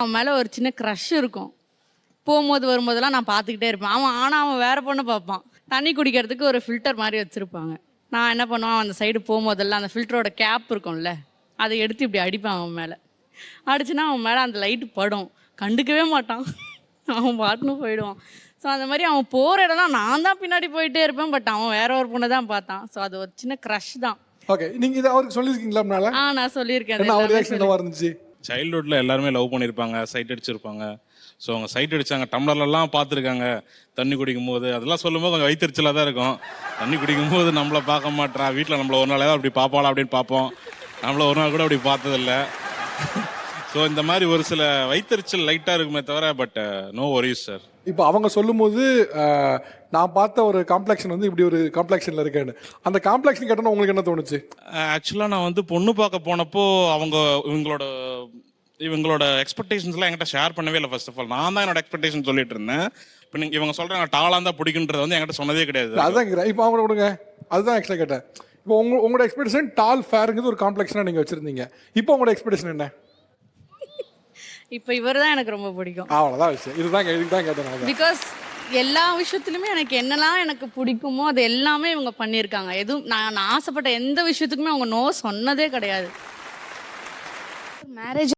அவன் மேலே ஒரு சின்ன க்ரஷ் இருக்கும். போகும்போது வரும்போதெல்லாம் நான் பார்த்துக்கிட்டே இருப்பேன். அவன் வேற பொண்ணை பார்ப்பான். தண்ணி குடிக்கிறதுக்கு ஒரு ஃபில்டர் மாதிரி வச்சுருப்பாங்க. நான் என்ன பண்ணுவேன், அந்த சைடு போகும்போதெல்லாம் அந்த ஃபில்டரோட கேப் இருக்கும்ல, அதை எடுத்து இப்படி அடிப்பேன் அவன் மேலே. அடிச்சுன்னா அவன் மேலே அந்த லைட்டு படும். கண்டுக்கவே மாட்டான். அவன் பாட்டுன்னு போயிடுவான். ஸோ அந்த மாதிரி அவன் போகிற இடம்லாம் நான் தான் பின்னாடி போயிட்டே இருப்பேன். பட் அவன் வேற ஒரு பொண்ணை தான் பார்த்தான். ஸோ அது ஒரு சின்ன க்ரஷ் தான். ஓகே, நீங்க இதை அவருக்கு சொல்லியிருக்கீங்களா முன்னால? நான் சொல்லியிருக்கேன். என்ன அவர் ரியாக்ஷன் என்னவா இருந்துச்சு? சைல்ட்ஹுட்டில் எல்லாருமே லவ் பண்ணியிருப்பாங்க, சைட் அடிச்சிருப்பாங்க. ஸோ அவங்க சைட் அடித்தாங்க, டம்ளர்லாம் பார்த்துருக்காங்க தண்ணி குடிக்கும் போது. அதெல்லாம் சொல்லும்போது கொஞ்சம் வயிற்றுச்சலாக தான் இருக்கும். தண்ணி குடிக்கும் போது நம்மளை பார்க்க மாட்டா, வீட்டில் நம்மளை ஒரு நாளாவது அப்படி பார்ப்பாளா அப்படின்னு பார்ப்போம். நம்மளை ஒரு நாள் கூட அப்படி பார்த்ததில்ல. ஸோ இந்த மாதிரி ஒரு சில வயிற்றுச்சல் லைட்டாக இருக்குமே தவிர, பட் நோ ஒரிஸ் சார். இப்போ அவங்க சொல்லும்போது நான் பார்த்த ஒரு காம்ப்ளெக்ஷன் வந்து இப்படி ஒரு காம்ப்ளெக்ஷனில் இருக்கேன்னு, அந்த காம்ப்ளெக்ஷன் கேட்டோன்னா உங்களுக்கு என்ன தோணுச்சு? ஆக்சுவலாக நான் வந்து பொண்ணு பார்க்க போனப்போ அவங்க இவங்களோட எக்ஸ்பெக்டேஷன்ஸ்லாம் என்கிட்ட ஷேர் பண்ணவே இல்லை. ஃபர்ஸ்ட் ஆஃப் ஆல் நான் தான் என்னோட எக்ஸ்பெக்டேஷன் சொல்லிட்டு இருந்தேன். இப்போ நீங்கள் இவங்க சொல்கிறாங்க டாலாக தான் பிடிக்குன்றது வந்து என்கிட்ட சொன்னதே கிடையாது. அதான் இப்போ அவங்க கொடுங்க, அதுதான் ஆக்சுவலாக கேட்டேன். இப்போ உங்களோட எக்ஸ்பெக்டேஷன் டால் ஃபேருங்கிறது ஒரு காம்ப்ளெக்ஷனாக நீங்கள் வச்சுருந்தீங்க. இப்போ உங்களோட எக்ஸ்பெக்டேஷன் என்ன? இப்போ இவர் தான் எனக்கு ரொம்ப பிடிக்கும். அவ்வளோதான் விஷயம். இதுதான் கேட்டேன். பிகாஸ் எல்லா விஷயத்துலையுமே எனக்கு எனக்கு பிடிக்குமோ அது எல்லாமே இவங்க பண்ணியிருக்காங்க. எதுவும் நான் ஆசைப்பட்ட எந்த விஷயத்துக்குமே அவங்க நோ சொன்னதே கிடையாது. மேரேஜ்